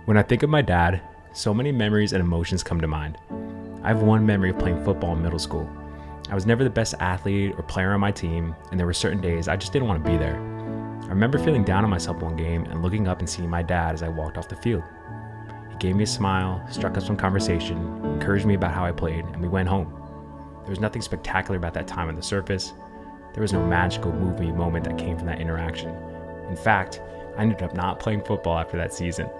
When I think of my dad, so many memories and emotions come to mind. I have one memory of playing football in middle school. I was never the best athlete or player on my team, and there were certain days I just didn't want to be there. I remember feeling down on myself one game and looking up and seeing my dad as I walked off the field. He gave me a smile, struck up some conversation, encouraged me about how I played, and we went home. There was nothing spectacular about that time on the surface. There was no magical movie moment that came from that interaction. In fact, I ended up not playing football after that season.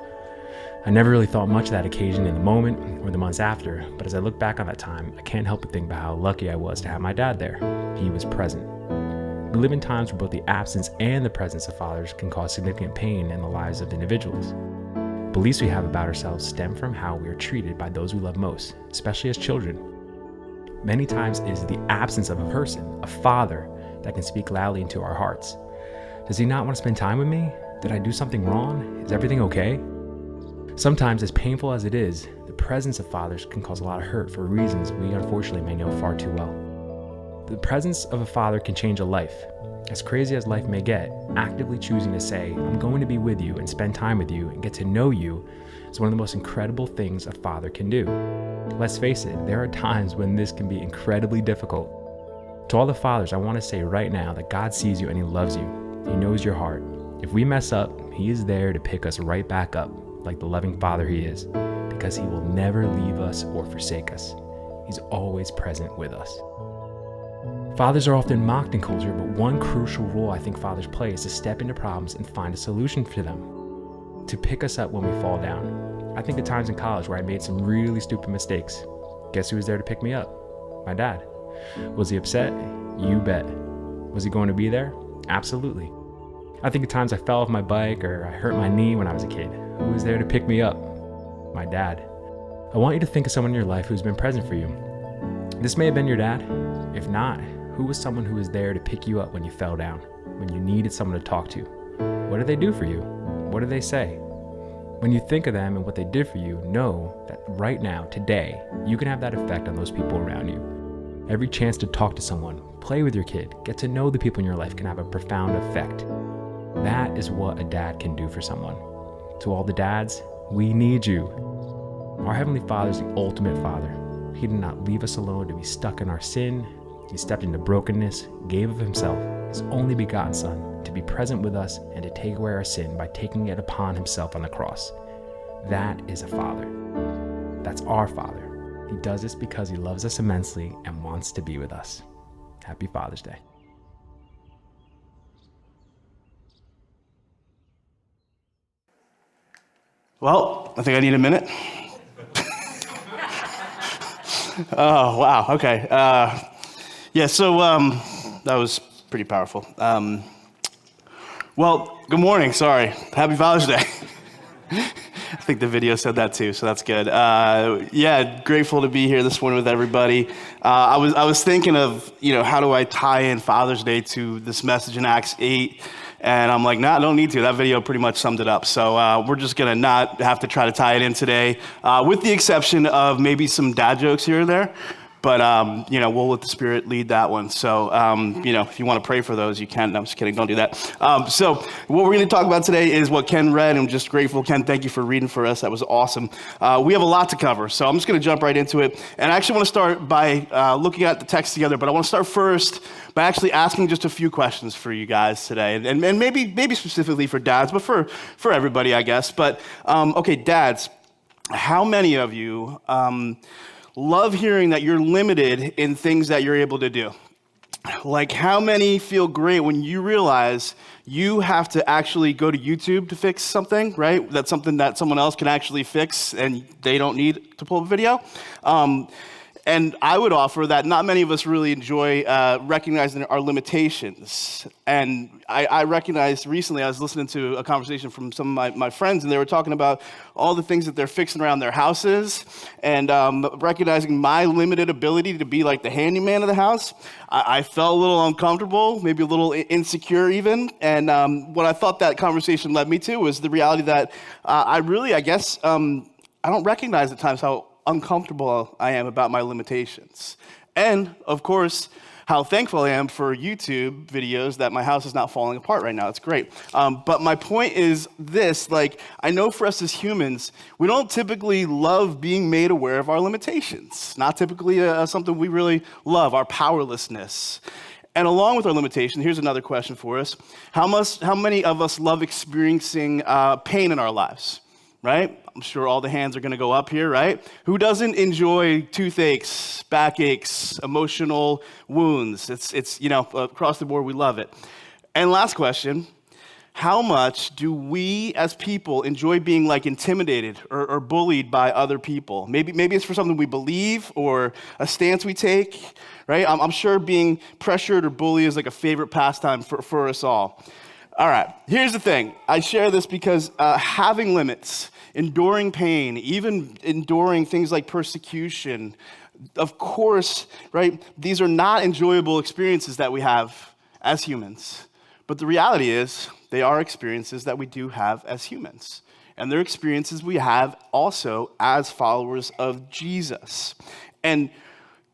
I never really thought much of that occasion in the moment or the months after, but as I look back on that time, I can't help but think about how lucky I was to have my dad there. He was present. We live in times where both the absence and the presence of fathers can cause significant pain in the lives of individuals. Beliefs we have about ourselves stem from how we are treated by those we love most, especially as children. Many times it is the absence of a person, a father, that can speak loudly into our hearts. Does he not want to spend time with me? Did I do something wrong? Is everything okay? Sometimes, as painful as it is, the presence of fathers can cause a lot of hurt for reasons we unfortunately may know far too well. The presence of a father can change a life. As crazy as life may get, actively choosing to say, I'm going to be with you and spend time with you and get to know you is one of the most incredible things a father can do. Let's face it, there are times when this can be incredibly difficult. To all the fathers, I want to say right now that God sees you and He loves you. He knows your heart. If we mess up, He is there to pick us right back up, like the loving Father He is, because He will never leave us or forsake us. He's always present with us. Fathers are often mocked in culture, but one crucial role I think fathers play is to step into problems and find a solution for them, to pick us up when we fall down. I think of times in college where I made some really stupid mistakes. Guess who was there to pick me up? My dad. Was he upset? You bet. Was he going to be there? Absolutely. I think of times I fell off my bike or I hurt my knee when I was a kid. Who was there to pick me up? My dad. I want you to think of someone in your life who's been present for you. This may have been your dad. If not, who was someone who was there to pick you up when you fell down, when you needed someone to talk to? What did they do for you? What did they say? When you think of them and what they did for you, know that right now, today, you can have that effect on those people around you. Every chance to talk to someone, play with your kid, get to know the people in your life can have a profound effect. That is what a dad can do for someone. To all the dads, we need you. Our Heavenly Father is the ultimate Father. He did not leave us alone to be stuck in our sin. He stepped into brokenness, gave of Himself, His only begotten Son, to be present with us and to take away our sin by taking it upon Himself on the cross. That is a Father. That's our Father. He does this because He loves us immensely and wants to be with us. Happy Father's Day. Well, I think I need a minute. Oh, wow, okay. So that was pretty powerful. Well, good morning, sorry. Happy Father's Day. I think the video said that too, so that's good. Grateful to be here this morning with everybody. I was thinking of, how do I tie in Father's Day to this message in Acts 8? And I'm like, I don't need to. That video pretty much summed it up. So we're just going to not have to try to tie it in today, with the exception of maybe some dad jokes here and there. But, we'll let the Spirit lead that one. So, if you want to pray for those, you can. No, I'm just kidding. Don't do that. So what we're going to talk about today is what Ken read. I'm just grateful. Ken, thank you for reading for us. That was awesome. We have a lot to cover, so I'm just going to jump right into it. And I actually want to start by looking at the text together, but I want to start first by actually asking just a few questions for you guys today. And maybe specifically for dads, but for everybody, I guess. But, okay, dads, how many of you love hearing that you're limited in things that you're able to do? Like, how many feel great when you realize you have to actually go to YouTube to fix something, right? That's something that someone else can actually fix and they don't need to pull up a video. And I would offer that not many of us really enjoy recognizing our limitations. And I recognized recently, I was listening to a conversation from some of my friends, and they were talking about all the things that they're fixing around their houses, and recognizing my limited ability to be like the handyman of the house. I felt a little uncomfortable, maybe a little insecure even. And what I thought that conversation led me to was the reality that I don't recognize at times how uncomfortable I am about my limitations. And, of course, how thankful I am for YouTube videos that my house is not falling apart right now. It's great. But my point is this, like, I know for us as humans, we don't typically love being made aware of our limitations. Not typically something we really love, our powerlessness. And along with our limitation, here's another question for us. How many of us love experiencing pain in our lives, right? I'm sure all the hands are going to go up here, right? Who doesn't enjoy toothaches, backaches, emotional wounds? It's across the board, we love it. And last question, how much do we as people enjoy being like intimidated or bullied by other people? Maybe it's for something we believe or a stance we take, right? I'm sure being pressured or bullied is like a favorite pastime for us all. All right, here's the thing. I share this because having limits, enduring pain, even enduring things like persecution, of course, right? These are not enjoyable experiences that we have as humans. But the reality is, they are experiences that we do have as humans. And they're experiences we have also as followers of Jesus. And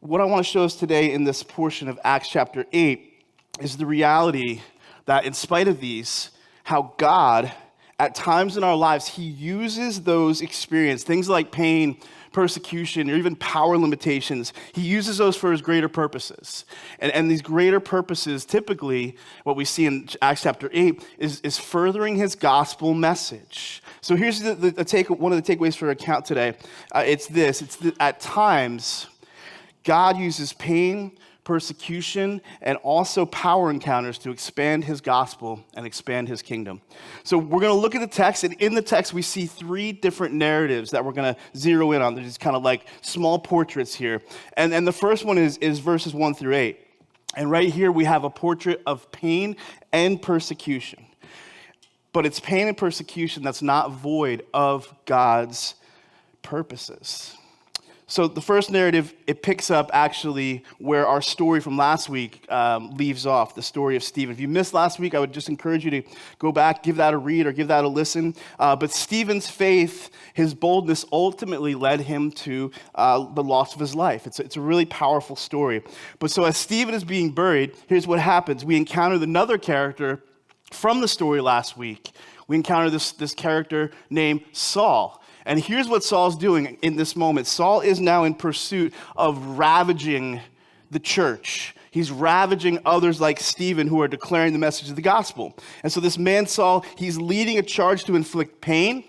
what I want to show us today in this portion of Acts chapter 8 is the reality that in spite of these, how God, at times in our lives, he uses those experiences, things like pain, persecution, or even power limitations, he uses those for his greater purposes. And these greater purposes, typically, what we see in Acts chapter 8, is furthering his gospel message. So here's one of the takeaways for our account today. It's this, at times, God uses pain, persecution, and also power encounters to expand his gospel and expand his kingdom. So we're going to look at the text, and in the text we see three different narratives that we're going to zero in on. They're just kind of like small portraits here. And the first one is verses 1 through 8. And right here we have a portrait of pain and persecution. But it's pain and persecution that's not void of God's purposes. So the first narrative, it picks up actually where our story from last week leaves off, the story of Stephen. If you missed last week, I would just encourage you to go back, give that a read or give that a listen. But Stephen's faith, his boldness ultimately led him to the loss of his life. It's a really powerful story. But so as Stephen is being buried, here's what happens. We encounter another character from the story last week. We encounter this character named Saul. And here's what Saul's doing in this moment. Saul is now in pursuit of ravaging the church. He's ravaging others like Stephen who are declaring the message of the gospel. And so this man Saul, he's leading a charge to inflict pain,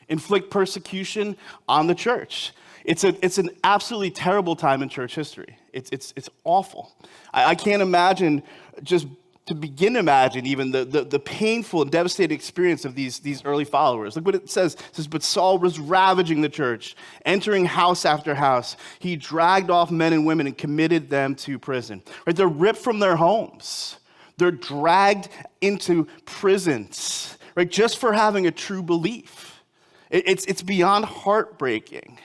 inflict persecution on the church. It's an absolutely terrible time in church history. It's awful. I can't imagine just to begin to imagine even the painful and devastating experience of these early followers. Look what it says. It says, but Saul was ravaging the church, entering house after house. He dragged off men and women and committed them to prison. Right? They're ripped from their homes. They're dragged into prisons, right? Just for having a true belief. It's beyond heartbreaking.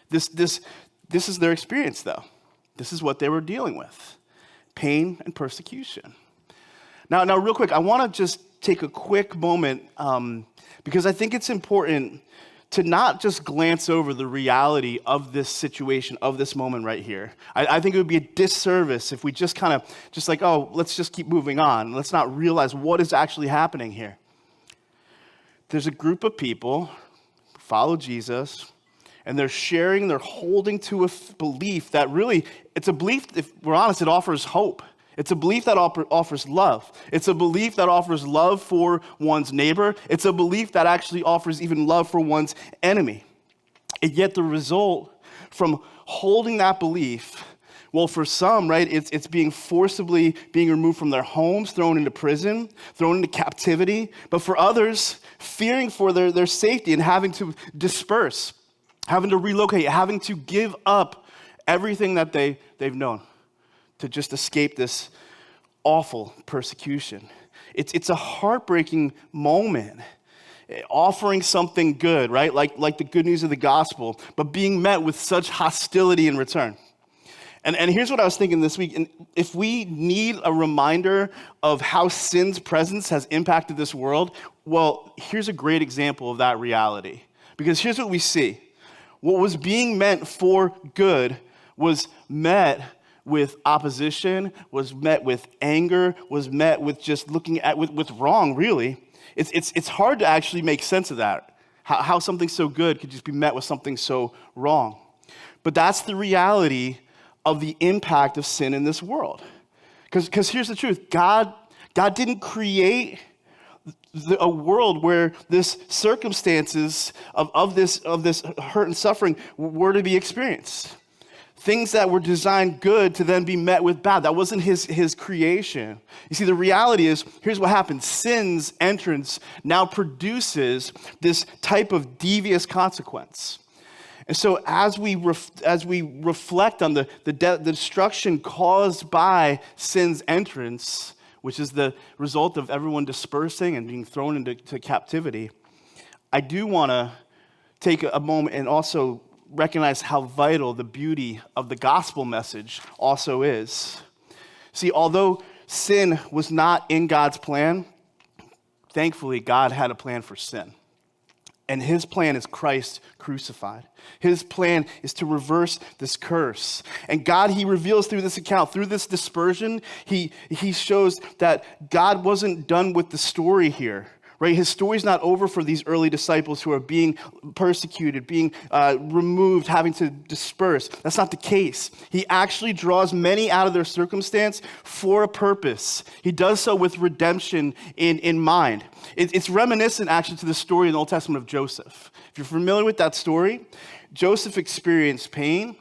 This is their experience, though. This is what they were dealing with. Pain and persecution. Now, real quick, I want to just take a quick moment because I think it's important to not just glance over the reality of this situation, of this moment right here. I think it would be a disservice if we just kind of let's just keep moving on. Let's not realize what is actually happening here. There's a group of people who follow Jesus, and they're holding to a belief that really, it's a belief, if we're honest, it offers hope. It's a belief that offers love. It's a belief that offers love for one's neighbor. It's a belief that actually offers even love for one's enemy. And yet the result from holding that belief, well, for some, right, it's being forcibly removed from their homes, thrown into prison, thrown into captivity. But for others, fearing for their safety and having to disperse, having to relocate, having to give up everything that they've known to just escape this awful persecution. It's a heartbreaking moment, offering something good, right? Like the good news of the gospel, but being met with such hostility in return. And here's what I was thinking this week. And if we need a reminder of how sin's presence has impacted this world, well, here's a great example of that reality. Because here's what we see. What was being meant for good was met with opposition, was met with anger, was met with just looking at with wrong, really. It's hard to actually make sense of that, how something so good could just be met with something so wrong. But that's the reality of the impact of sin in this world. Because here's the truth. God didn't create a world where this circumstances of this hurt and suffering were to be experienced. Things that were designed good to then be met with bad. That wasn't his creation. You see, the reality is, here's what happens. Sin's entrance now produces this type of devious consequence. And so as we reflect on the destruction caused by sin's entrance, which is the result of everyone dispersing and being thrown into captivity, I do want to take a moment and also recognize how vital the beauty of the gospel message also is. See, although sin was not in God's plan, thankfully God had a plan for sin. And his plan is Christ crucified. His plan is to reverse this curse. And God, he reveals through this account, through this dispersion, he shows that God wasn't done with the story here. Right? His story's not over for these early disciples who are being persecuted, being removed, having to disperse. That's not the case. He actually draws many out of their circumstance for a purpose. He does so with redemption in mind. It's reminiscent, actually, to the story in the Old Testament of Joseph. If you're familiar with that story, Joseph experienced pain.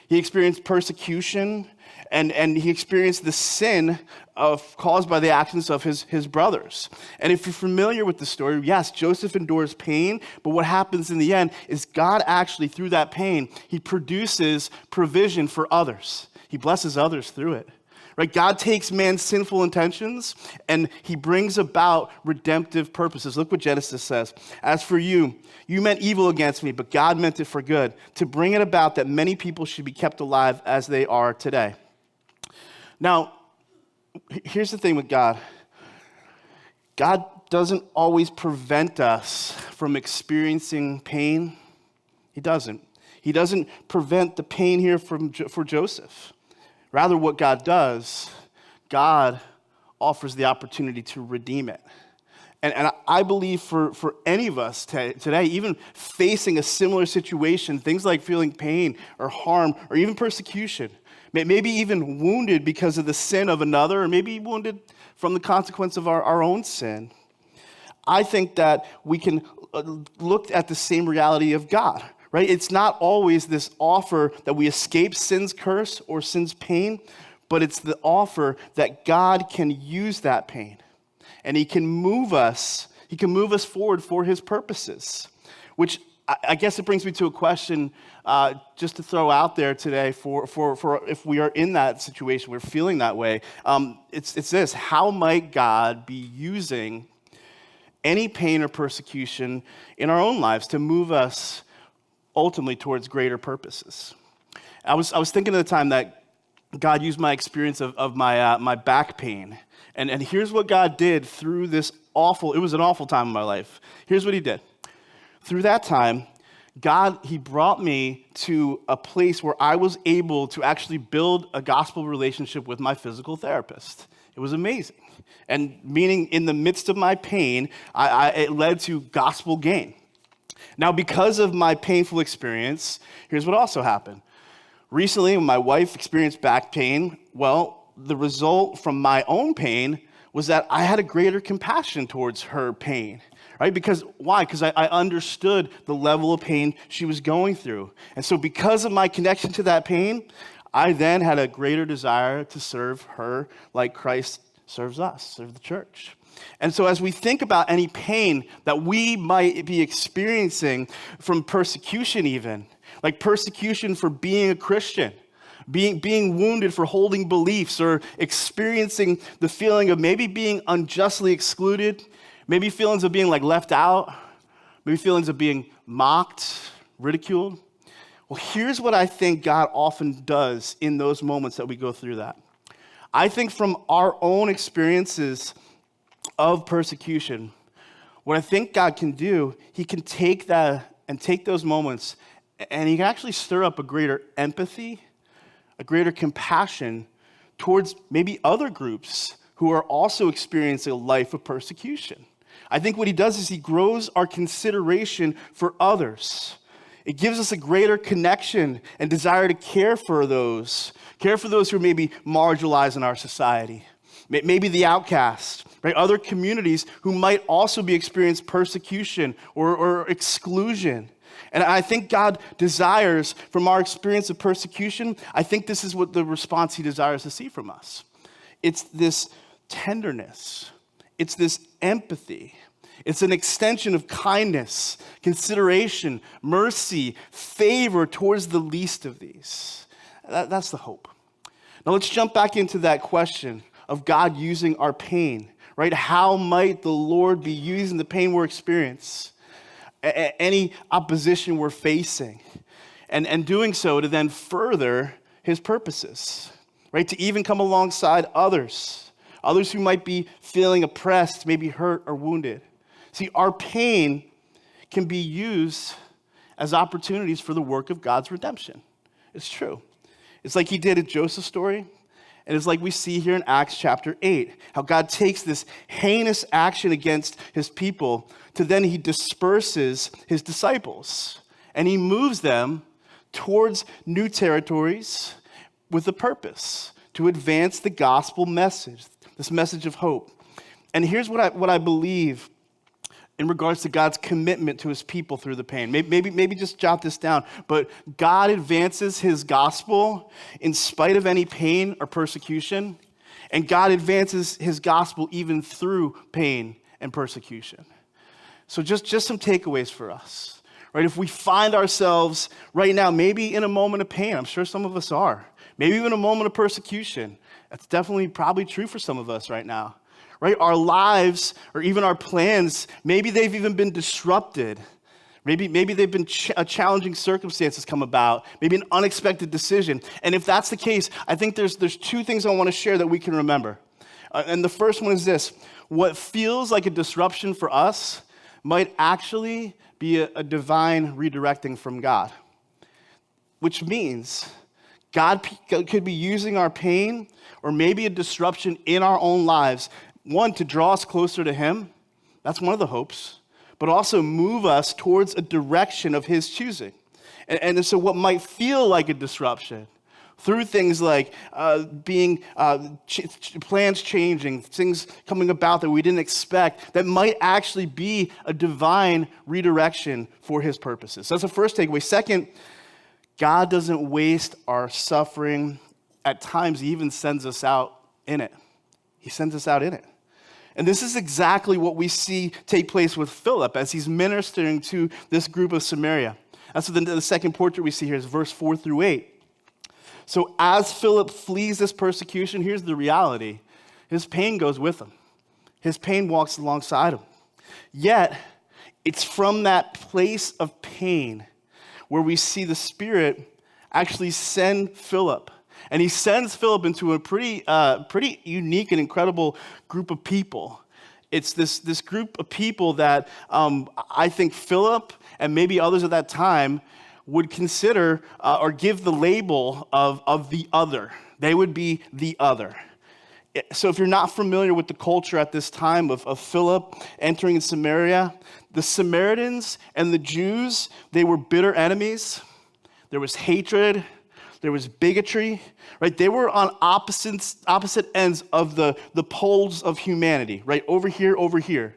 He experienced persecution. And he experienced the sin caused by the actions of his brothers. And if you're familiar with the story, yes, Joseph endures pain, but what happens in the end is God actually, through that pain, he produces provision for others. He blesses others through it. Right? God takes man's sinful intentions and he brings about redemptive purposes. Look what Genesis says. As for you, you meant evil against me, but God meant it for good, to bring it about that many people should be kept alive as they are today. Now, here's the thing with God. God doesn't always prevent us from experiencing pain. He doesn't. He doesn't prevent the pain here for Joseph. Rather, what God does, God offers the opportunity to redeem it. And I believe for any of us today, even facing a similar situation, things like feeling pain or harm or even persecution, maybe even wounded because of the sin of another, or maybe wounded from the consequence of our own sin, I think that we can look at the same reality of God, right? It's not always this offer that we escape sin's curse or sin's pain, but it's the offer that God can use that pain, and he can move us forward for his purposes, which I guess it brings me to a question just to throw out there today for if we are in that situation, we're feeling that way. It's this: how might God be using any pain or persecution in our own lives to move us ultimately towards greater purposes? I was thinking at the time that God used my experience of my back pain, and here's what God did through this it was an awful time in my life. Here's what he did. Through that time, God, he brought me to a place where I was able to actually build a gospel relationship with my physical therapist. It was amazing. And meaning in the midst of my pain, it led to gospel gain. Now, because of my painful experience, here's what also happened. Recently, when my wife experienced back pain, well, the result from my own pain was that I had a greater compassion towards her pain. Right? Because why? Because I understood the level of pain she was going through. And so because of my connection to that pain, I then had a greater desire to serve her like Christ serves us, serve the church. And so as we think about any pain that we might be experiencing from persecution even, like persecution for being a Christian, being wounded for holding beliefs, or experiencing the feeling of maybe being unjustly excluded, maybe feelings of being like left out, maybe feelings of being mocked, ridiculed. Well, here's what I think God often does in those moments that we go through that. I think from our own experiences of persecution, what I think God can do, he can take that and take those moments, and he can actually stir up a greater empathy, a greater compassion towards maybe other groups who are also experiencing a life of persecution. I think what he does is he grows our consideration for others. It gives us a greater connection and desire to care for those who may be marginalized in our society. Maybe the outcast, right? Other communities who might also be experiencing persecution or exclusion. And I think God desires from our experience of persecution, I think this is what the response he desires to see from us. It's this tenderness. It's this empathy. It's an extension of kindness, consideration, mercy, favor towards the least of these. That's the hope. Now let's jump back into that question of God using our pain, right? How might the Lord be using the pain we're experiencing, any opposition we're facing, and doing so to then further his purposes, right? To even come alongside others who might be feeling oppressed, maybe hurt or wounded. See, our pain can be used as opportunities for the work of God's redemption. It's true. It's like he did in Joseph's story. And it's like we see here in Acts chapter 8, how God takes this heinous action against his people to then he disperses his disciples. And he moves them towards new territories with a purpose, to advance the gospel message, this message of hope. And here's what I believe in regards to God's commitment to his people through the pain. Maybe just jot this down. But God advances his gospel in spite of any pain or persecution. And God advances his gospel even through pain and persecution. So just some takeaways for us, right? If we find ourselves right now, maybe in a moment of pain, I'm sure some of us are. Maybe even a moment of persecution. That's definitely probably true for some of us right now. Right? Our lives or even our plans, maybe they've even been disrupted. Maybe they've been challenging circumstances come about. Maybe an unexpected decision. And if that's the case, I think there's two things I want to share that we can remember. And the first one is this. What feels like a disruption for us might actually be a divine redirecting from God. Which means God could be using our pain or maybe a disruption in our own lives, one, to draw us closer to him. That's one of the hopes. But also move us towards a direction of his choosing. And so what might feel like a disruption through things like plans changing, things coming about that we didn't expect, that might actually be a divine redirection for his purposes. So that's the first takeaway. Second, God doesn't waste our suffering. At times, he even sends us out in it. He sends us out in it. And this is exactly what we see take place with Philip as he's ministering to this group of Samaria. That's what the second portrait we see here is verse 4 through 8. So as Philip flees this persecution, here's the reality. His pain goes with him. His pain walks alongside him. Yet, it's from that place of pain where we see the Spirit actually send Philip. And he sends Philip into a pretty unique and incredible group of people. It's this group of people that I think Philip and maybe others at that time would consider or give the label of the other. They would be the other. So if you're not familiar with the culture at this time of Philip entering Samaria, the Samaritans and the Jews, they were bitter enemies. There was hatred. There was bigotry, right? They were on opposite ends of the poles of humanity, right? Over here.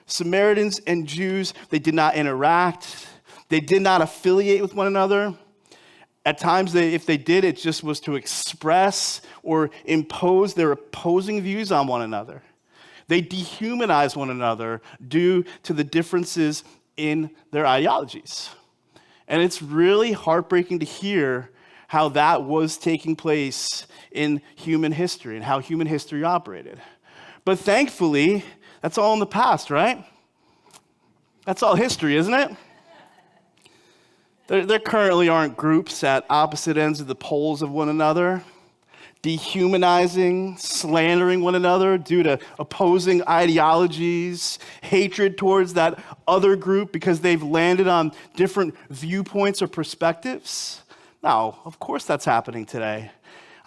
Samaritans and Jews, they did not interact. They did not affiliate with one another. At times, if they did, it just was to express or impose their opposing views on one another. They dehumanized one another due to the differences in their ideologies. And it's really heartbreaking to hear how that was taking place in human history and how human history operated. But thankfully, that's all in the past, right? That's all history, isn't it? There currently aren't groups at opposite ends of the poles of one another, dehumanizing, slandering one another due to opposing ideologies, hatred towards that other group because they've landed on different viewpoints or perspectives. Now, of course that's happening today.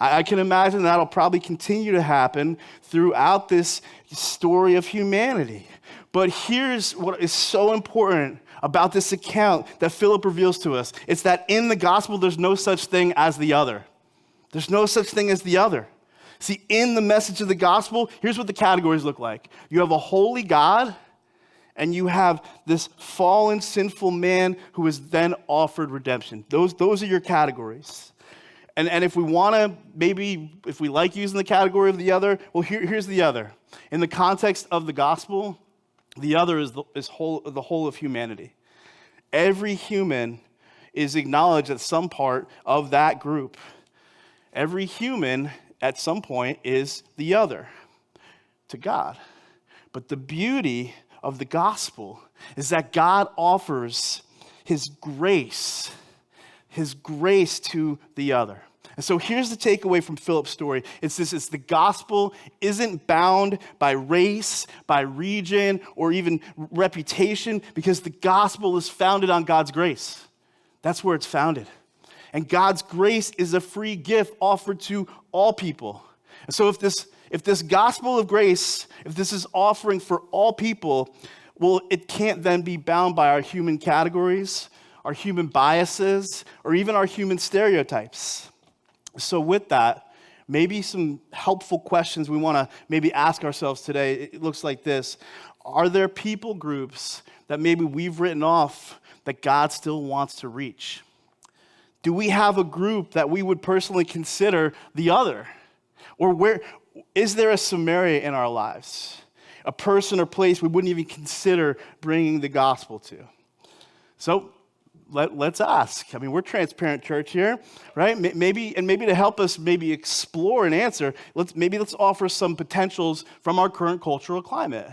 I can imagine that'll probably continue to happen throughout this story of humanity. But here's what is so important about this account that Philip reveals to us. It's that in the gospel, there's no such thing as the other. There's no such thing as the other. See, in the message of the gospel, here's what the categories look like. You have a holy God, and you have this fallen, sinful man who is then offered redemption. Those are your categories. And if we want to, maybe if we like using the category of the other, well, here's the other. In the context of the gospel, the other is the whole of humanity. Every human is acknowledged at some part of that group. Every human at some point is the other to God. But the beauty of the gospel is that God offers his grace to the other. And so here's the takeaway from Philip's story. It's the gospel isn't bound by race, by region, or even reputation, because the gospel is founded on God's grace. That's where it's founded. And God's grace is a free gift offered to all people. And so if this gospel of grace, if this is offering for all people, well, it can't then be bound by our human categories, our human biases, or even our human stereotypes. So with that, maybe some helpful questions we want to maybe ask ourselves today. It looks like this. Are there people groups that maybe we've written off that God still wants to reach? Do we have a group that we would personally consider the other? Or is there a Samaria in our lives? A person or place we wouldn't even consider bringing the gospel to? So let's ask. I mean, we're a transparent church here, right? Maybe to help us maybe explore and answer, let's offer some potentials from our current cultural climate.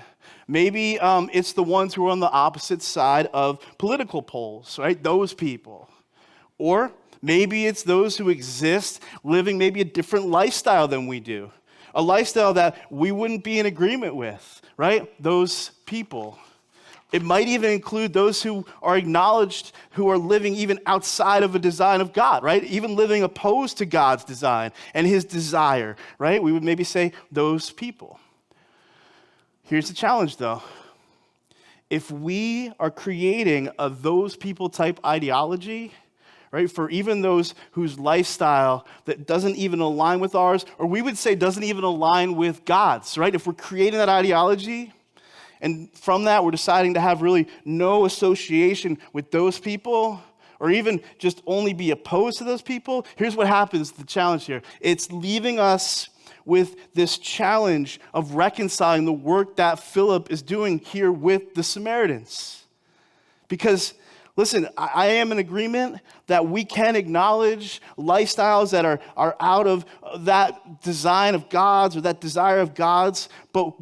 Maybe it's the ones who are on the opposite side of political poles, right? Those people. Or maybe it's those who exist living maybe a different lifestyle than we do. A lifestyle that we wouldn't be in agreement with, right? Those people. It might even include those who are acknowledged, who are living even outside of a design of God, right? Even living opposed to God's design and his desire, right? We would maybe say those people. Here's the challenge, though. If we are creating a those people type ideology, right, for even those whose lifestyle that doesn't even align with ours, or we would say doesn't even align with God's, right? If we're creating that ideology, and from that we're deciding to have really no association with those people, or even just only be opposed to those people, here's what happens, the challenge here. It's leaving us with this challenge of reconciling the work that Philip is doing here with the Samaritans. Because listen, I am in agreement that we can acknowledge lifestyles that are out of that design of God's or that desire of God's, but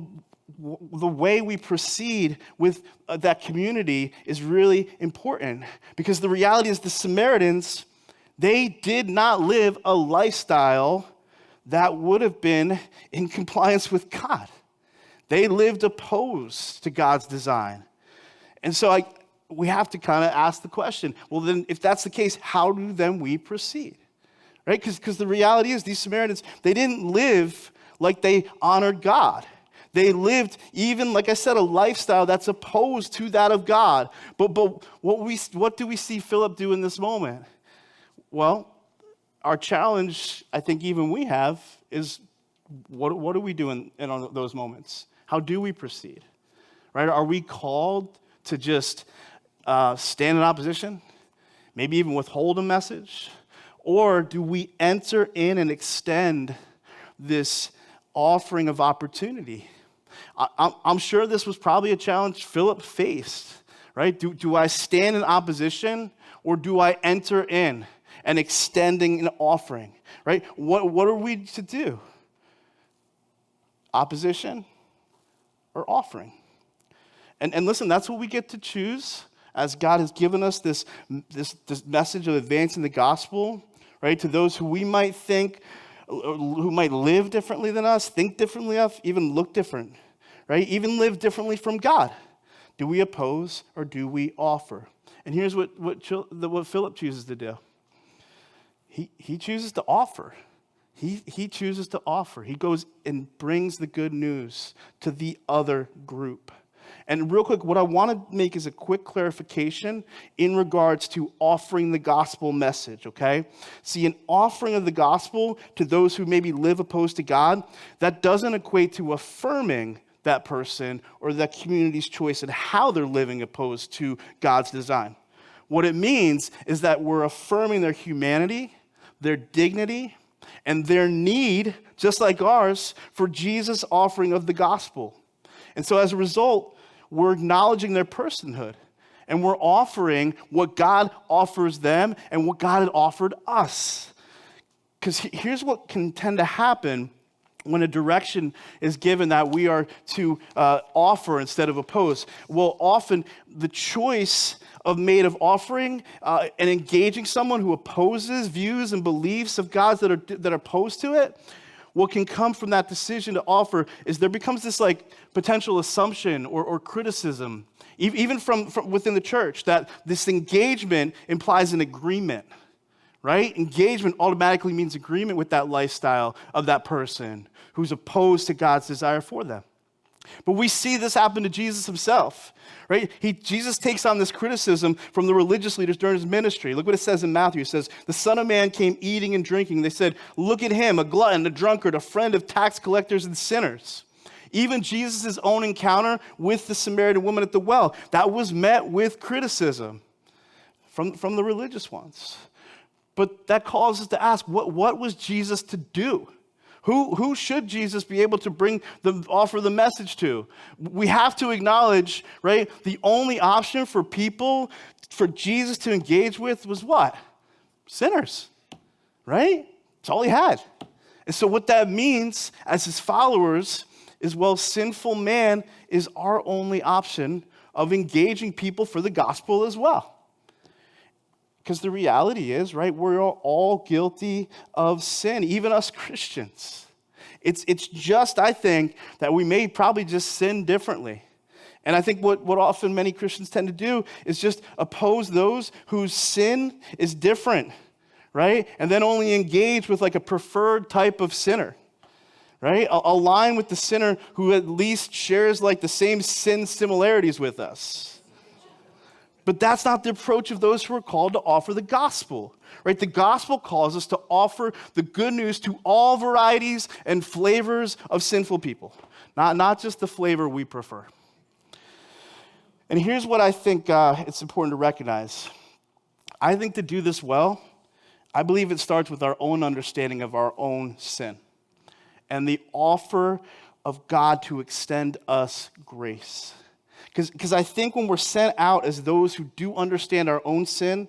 the way we proceed with that community is really important. Because the reality is the Samaritans, they did not live a lifestyle that would have been in compliance with God. They lived opposed to God's design. And so we have to kind of ask the question, well, then, if that's the case, how do then we proceed? Right? Because the reality is these Samaritans, they didn't live like they honored God. They lived even, like I said, a lifestyle that's opposed to that of God. But what do we see Philip do in this moment? Well, our challenge, I think even we have, is what do we do in those moments? How do we proceed? Right? Are we called to just stand in opposition, maybe even withhold a message? Or do we enter in and extend this offering of opportunity? I'm sure this was probably a challenge Philip faced, right? Do I stand in opposition, or do I enter in and extending an offering, right? What are we to do? Opposition or offering? And listen, that's what we get to choose as God has given us this message of advancing the gospel, right? To those who we might think, who might live differently than us, think differently of, even look different, right? Even live differently from God. Do we oppose or do we offer? And here's what Philip chooses to do. He chooses to offer. He chooses to offer. He goes and brings the good news to the other group. And real quick, what I want to make is a quick clarification in regards to offering the gospel message, okay? See, an offering of the gospel to those who maybe live opposed to God, that doesn't equate to affirming that person or that community's choice in how they're living opposed to God's design. What it means is that we're affirming their humanity, their dignity, and their need, just like ours, for Jesus' offering of the gospel. And so as a result, we're acknowledging their personhood, and we're offering what God offers them and what God had offered us. Because here's what can tend to happen when a direction is given that we are to offer instead of oppose. Well, often the choice made of offering and engaging someone who opposes views and beliefs of God's that are opposed to it, what can come from that decision to offer is there becomes this like potential assumption or criticism, even from within the church, that this engagement implies an agreement, right? Engagement automatically means agreement with that lifestyle of that person who's opposed to God's desire for them. But we see this happen to Jesus himself, right? Jesus takes on this criticism from the religious leaders during his ministry. Look what it says in Matthew. It says, the Son of Man came eating and drinking. They said, look at him, a glutton, a drunkard, a friend of tax collectors and sinners. Even Jesus' own encounter with the Samaritan woman at the well, that was met with criticism from the religious ones. But that calls us to ask, what was Jesus to do? Who should Jesus be able to offer the message to? We have to acknowledge, right, the only option for people, for Jesus to engage with was what? Sinners, right? That's all he had. And so what that means as his followers is, well, sinful man is our only option of engaging people for the gospel as well. Because the reality is, right, we're all guilty of sin, even us Christians. It's just, I think, that we may probably just sin differently. And I think what often many Christians tend to do is just oppose those whose sin is different, right? And then only engage with like a preferred type of sinner, right? Align with the sinner who at least shares like the same sin similarities with us. But that's not the approach of those who are called to offer the gospel, right? The gospel calls us to offer the good news to all varieties and flavors of sinful people, not just the flavor we prefer. And here's what I think it's important to recognize. I think to do this well, I believe it starts with our own understanding of our own sin and the offer of God to extend us grace. Because I think when we're sent out as those who do understand our own sin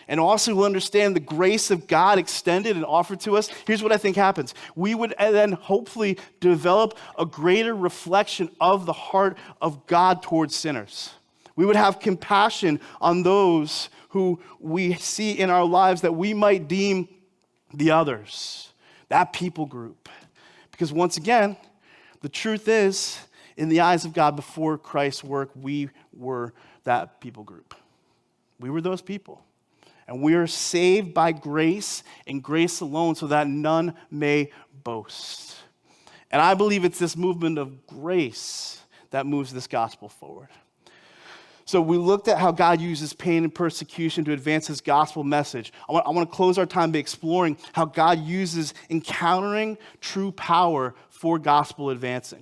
and also who understand the grace of God extended and offered to us, here's what I think happens. We would then hopefully develop a greater reflection of the heart of God towards sinners. We would have compassion on those who we see in our lives that we might deem the others, that people group. Because once again, the truth is, in the eyes of God, before Christ's work, we were that people group. We were those people. And we are saved by grace and grace alone so that none may boast. And I believe it's this movement of grace that moves this gospel forward. So we looked at how God uses pain and persecution to advance his gospel message. I want to close our time by exploring how God uses encountering true power for gospel advancing.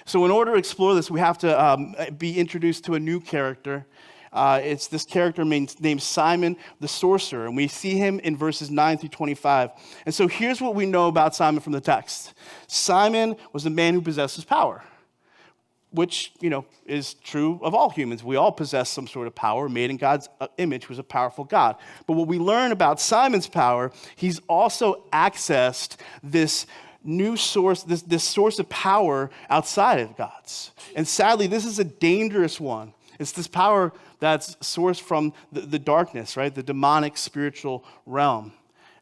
So in order to explore this, we have to be introduced to a new character. It's this character named Simon the sorcerer, and we see him in verses 9 through 25. And so here's what we know about Simon from the text. Simon was a man who possesses power, which, is true of all humans. We all possess some sort of power made in God's image, who's a powerful God. But what we learn about Simon's power, he's also accessed this new source, this source of power outside of God's. And sadly, this is a dangerous one. It's this power that's sourced from the darkness, right? The demonic spiritual realm.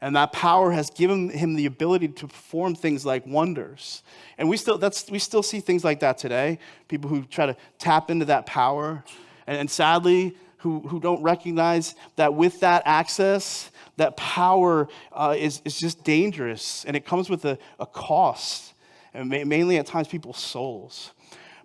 And that power has given him the ability to perform things like wonders. And we still see things like that today. People who try to tap into that power, and sadly, who don't recognize that with that access, that power is just dangerous, and it comes with a cost, and mainly at times people's souls.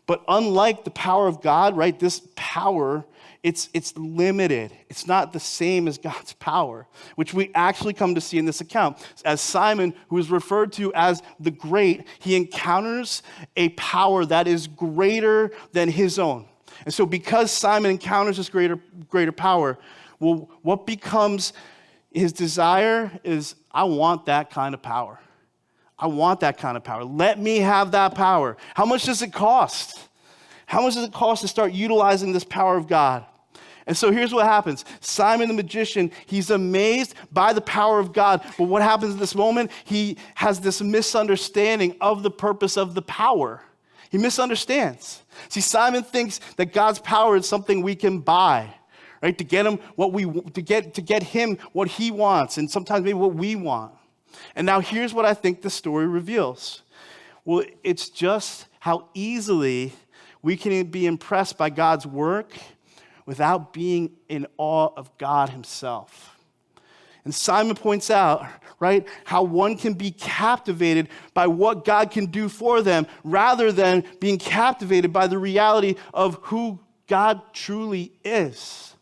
But unlike the power of God, right, this power, it's limited. It's not the same as God's power, which we actually come to see in this account. As Simon, who is referred to as the Great, he encounters a power that is greater than his own. And so because Simon encounters this greater power, well, what becomes his desire is, I want that kind of power. I want that kind of power. Let me have that power. How much does it cost? How much does it cost to start utilizing this power of God? And so here's what happens. Simon the magician, he's amazed by the power of God. But what happens in this moment? He has this misunderstanding of the purpose of the power. He misunderstands. See, Simon thinks that God's power is something we can buy, right? To get him to get him what he wants, and sometimes maybe what we want. And now here's what I think the story reveals. Well, it's just how easily we can be impressed by God's work without being in awe of God himself. And Simon points out, right, how one can be captivated by what God can do for them rather than being captivated by the reality of who God truly is.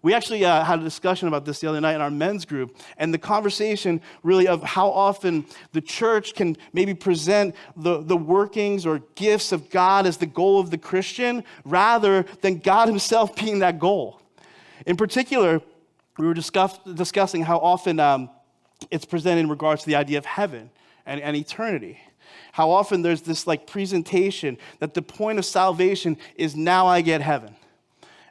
We actually had a discussion about this the other night in our men's group, and the conversation really of how often the church can maybe present the workings or gifts of God as the goal of the Christian rather than God himself being that goal. In particular, we were discussing how often it's presented in regards to the idea of heaven and eternity. How often there's this like presentation that the point of salvation is now I get heaven.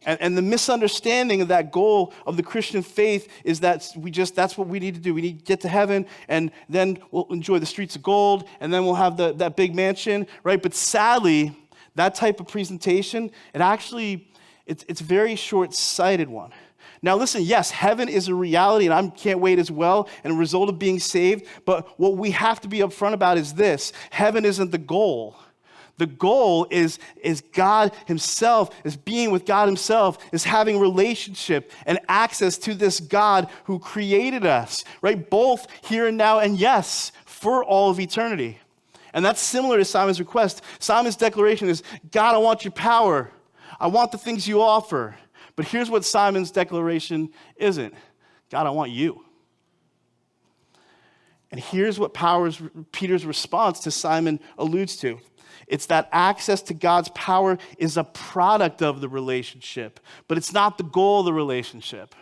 And the misunderstanding of that goal of the Christian faith is that that's what we need to do. We need to get to heaven, and then we'll enjoy the streets of gold, and then we'll have that big mansion, right? But sadly, that type of presentation, it's a very short-sighted one. Now listen, yes, heaven is a reality, and I can't wait as well, and a result of being saved, but what we have to be upfront about is this: heaven isn't the goal. The goal is God himself, is being with God himself, is having relationship and access to this God who created us, right? Both here and now, and yes, for all of eternity. And that's similar to Simon's request. Simon's declaration is, God, I want your power. I want the things you offer. But here's what Simon's declaration isn't. God, I want you. And here's what Peter's response to Simon alludes to. It's that access to God's power is a product of the relationship, but it's not the goal of the relationship.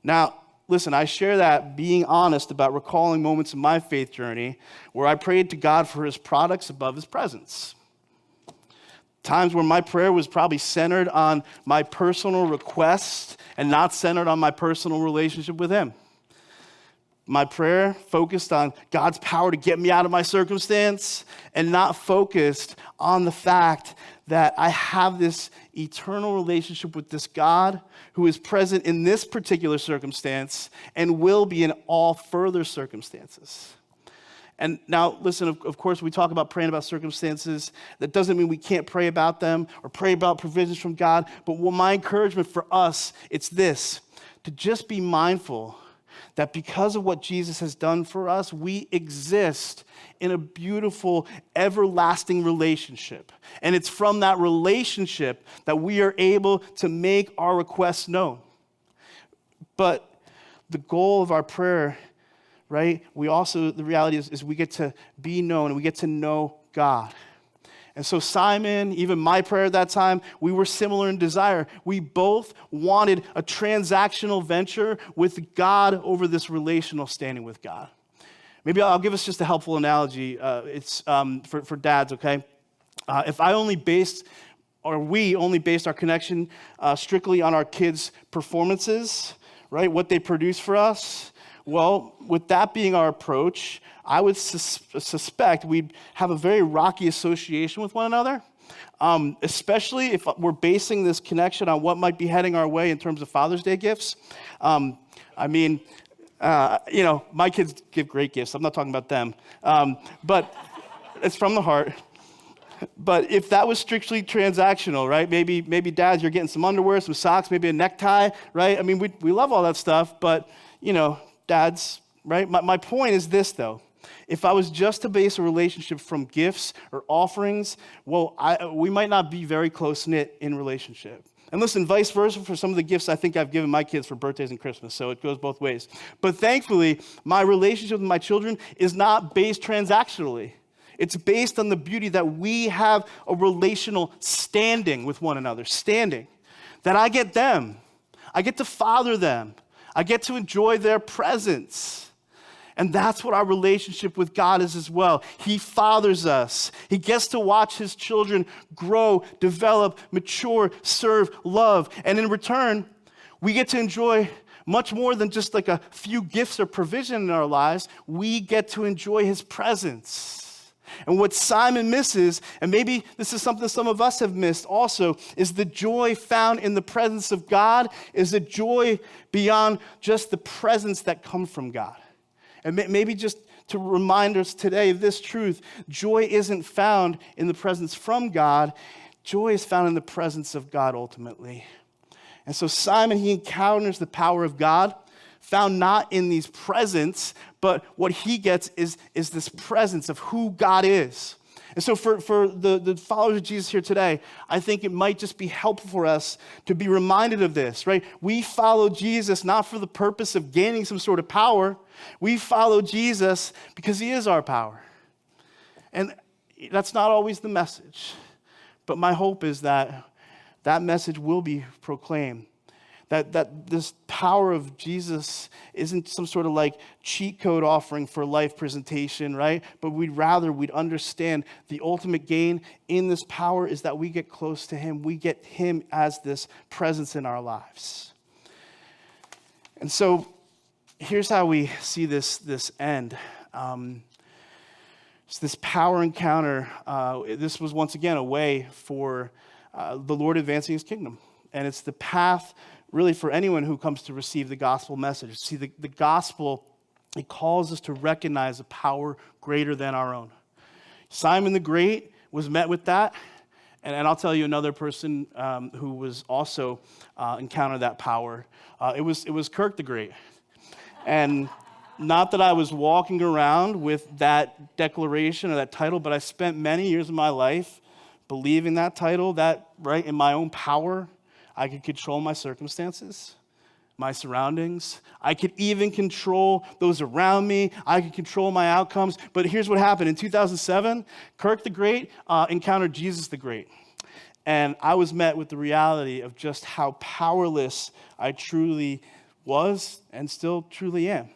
Now, listen, I share that being honest about recalling moments in my faith journey where I prayed to God for his products above his presence. Times where my prayer was probably centered on my personal request and not centered on my personal relationship with him. My prayer focused on God's power to get me out of my circumstance and not focused on the fact that I have this eternal relationship with this God who is present in this particular circumstance and will be in all further circumstances. And now, listen, of course, we talk about praying about circumstances. That doesn't mean we can't pray about them or pray about provisions from God. But what my encouragement for us, it's this: to just be mindful that because of what Jesus has done for us, we exist in a beautiful, everlasting relationship. And it's from that relationship that we are able to make our requests known. But the goal of our prayer, right, the reality is we get to be known and we get to know God. And so Simon, even my prayer at that time, we were similar in desire. We both wanted a transactional venture with God over this relational standing with God. Maybe I'll give us just a helpful analogy. It's for dads, okay? If we only based our connection strictly on our kids' performances, right, what they produce for us, well, with that being our approach, I would suspect we'd have a very rocky association with one another, especially if we're basing this connection on what might be heading our way in terms of Father's Day gifts. My kids give great gifts. I'm not talking about them, but it's from the heart. But if that was strictly transactional, right? Maybe dads, you're getting some underwear, some socks, maybe a necktie, right? I mean, we love all that stuff, but, dads, right? My point is this, though. If I was just to base a relationship from gifts or offerings, well, we might not be very close-knit in relationship. And listen, vice versa for some of the gifts I think I've given my kids for birthdays and Christmas, so it goes both ways. But thankfully, my relationship with my children is not based transactionally. It's based on the beauty that we have a relational standing with one another, standing. That I get them. I get to father them. I get to enjoy their presence. And that's what our relationship with God is as well. He fathers us. He gets to watch his children grow, develop, mature, serve, love. And in return, we get to enjoy much more than just like a few gifts or provision in our lives. We get to enjoy his presence. And what Simon misses, and maybe this is something some of us have missed also, is the joy found in the presence of God is a joy beyond just the presence that comes from God. And maybe just to remind us today of this truth, joy isn't found in the presence from God. Joy is found in the presence of God ultimately. And so Simon, he encounters the power of God, found not in these presents, but what he gets is this presence of who God is. And so for the followers of Jesus here today, I think it might just be helpful for us to be reminded of this, right? We follow Jesus not for the purpose of gaining some sort of power. We follow Jesus because he is our power. And that's not always the message. But my hope is that that message will be proclaimed. That this power of Jesus isn't some sort of like cheat code offering for life presentation, right? But we'd understand the ultimate gain in this power is that we get close to him. We get him as this presence in our lives. And so here's how we see this end. It's this power encounter. This was once again a way for the Lord advancing his kingdom. And it's the path really for anyone who comes to receive the gospel message. See, the gospel, it calls us to recognize a power greater than our own. Simon the Great was met with that. And I'll tell you another person who was also encountered that power. It was Kirk the Great. And not that I was walking around with that declaration or that title, but I spent many years of my life believing that title, that right in my own power, I could control my circumstances, my surroundings. I could even control those around me. I could control my outcomes. But here's what happened. In 2007, Kirk the Great encountered Jesus the Great. And I was met with the reality of just how powerless I truly was and still truly am.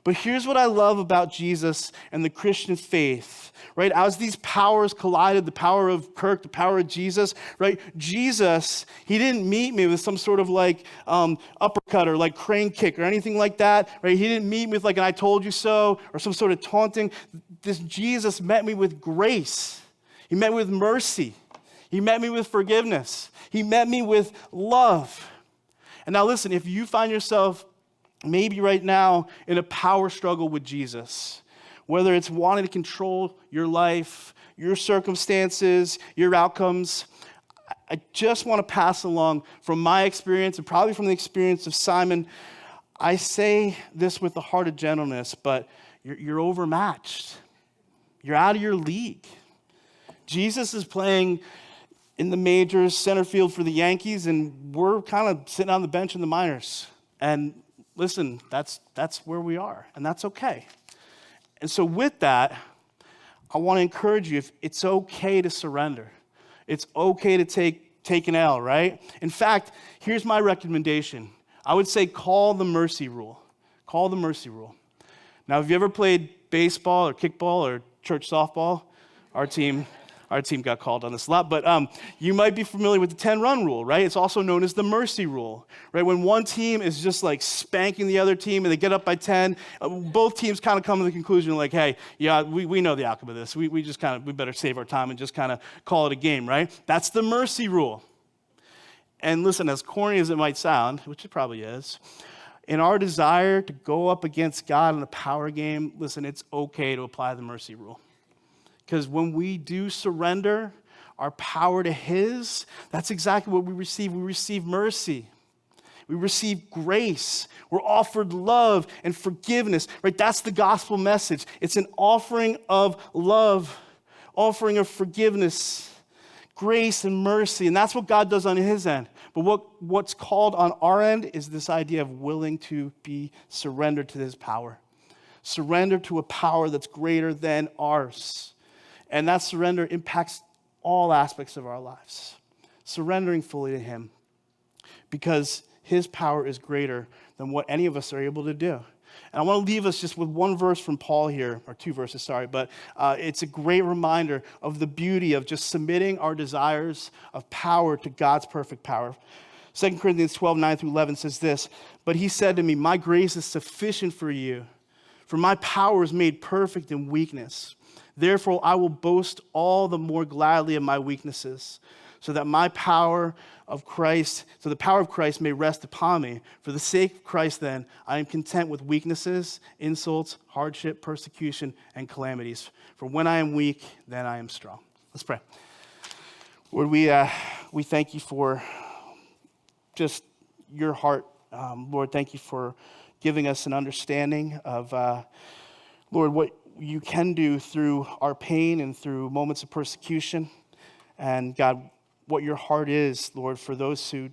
But here's what I love about Jesus and the Christian faith, right? As these powers collided, the power of Kirk, the power of Jesus, right? Jesus, he didn't meet me with some sort of like uppercut or like crane kick or anything like that, right? He didn't meet me with like an I told you so or some sort of taunting. This Jesus met me with grace. He met me with mercy. He met me with forgiveness. He met me with love. And now listen, if you find yourself maybe right now in a power struggle with Jesus, whether it's wanting to control your life, your circumstances, your outcomes, I just want to pass along from my experience and probably from the experience of Simon. I say this with the heart of gentleness, but you're overmatched. You're out of your league. Jesus is playing in the majors, center field for the Yankees, and we're kind of sitting on the bench in the minors. And listen, that's where we are, and that's okay. And so with that, I want to encourage you, if it's okay to surrender. It's okay to take an L, right? In fact, here's my recommendation. I would say call the mercy rule. Call the mercy rule. Now, have you ever played baseball or kickball or church softball? Our team got called on this a lot, but you might be familiar with the 10-run rule, right? It's also known as the mercy rule, right? When one team is just like spanking the other team and they get up by 10, both teams kind of come to the conclusion like, hey, yeah, we know the outcome of this. We better save our time and just kind of call it a game, right? That's the mercy rule. And listen, as corny as it might sound, which it probably is, in our desire to go up against God in a power game, listen, it's okay to apply the mercy rule. Because when we do surrender our power to his, that's exactly what we receive. We receive mercy. We receive grace. We're offered love and forgiveness, right? That's the gospel message. It's an offering of love, offering of forgiveness, grace and mercy. And that's what God does on his end. But what's called on our end is this idea of willing to be surrendered to his power. Surrender to a power that's greater than ours. And that surrender impacts all aspects of our lives. Surrendering fully to him. Because his power is greater than what any of us are able to do. And I want to leave us just with one verse from Paul here, or two verses, sorry, but it's a great reminder of the beauty of just submitting our desires of power to God's perfect power. 2 Corinthians 12, 9 through 11 says this, "But he said to me, my grace is sufficient for you, for my power is made perfect in weakness. Therefore, I will boast all the more gladly of my weaknesses, so that the power of Christ may rest upon me. For the sake of Christ, then, I am content with weaknesses, insults, hardship, persecution, and calamities. For when I am weak, then I am strong." Let's pray. Lord, we thank you for just your heart. Lord, thank you for giving us an understanding of, Lord, what you can do through our pain and through moments of persecution. And God, what your heart is, Lord, for those who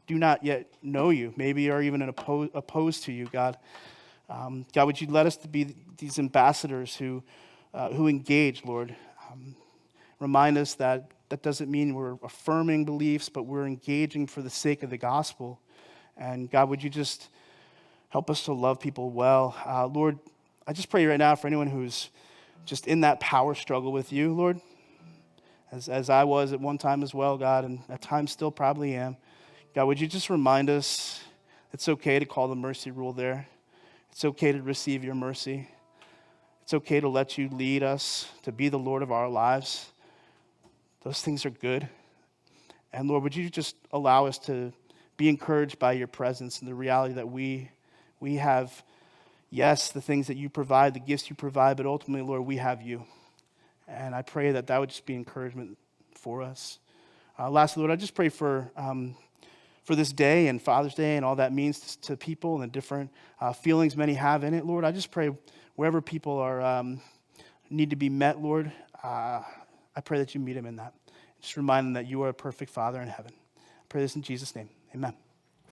do not yet know you, maybe are even opposed to you, God. God, would you let us to be these ambassadors who engage, Lord. Remind us that that doesn't mean we're affirming beliefs, but we're engaging for the sake of the gospel. And God, would you just help us to love people well. Lord, I just pray right now for anyone who's just in that power struggle with you, Lord. As I was at one time as well, God, and at times still probably am. God, would you just remind us it's okay to call the mercy rule there. It's okay to receive your mercy. It's okay to let you lead us, to be the Lord of our lives. Those things are good. And Lord, would you just allow us to be encouraged by your presence and the reality that we have, yes, the things that you provide, the gifts you provide, but ultimately, Lord, we have you. And I pray that that would just be encouragement for us. Lastly, Lord, I just pray for this day and Father's Day and all that means to people and the different feelings many have in it. Lord, I just pray wherever people are need to be met, Lord, I pray that you meet them in that. Just remind them that you are a perfect Father in heaven. I pray this in Jesus' name. Amen.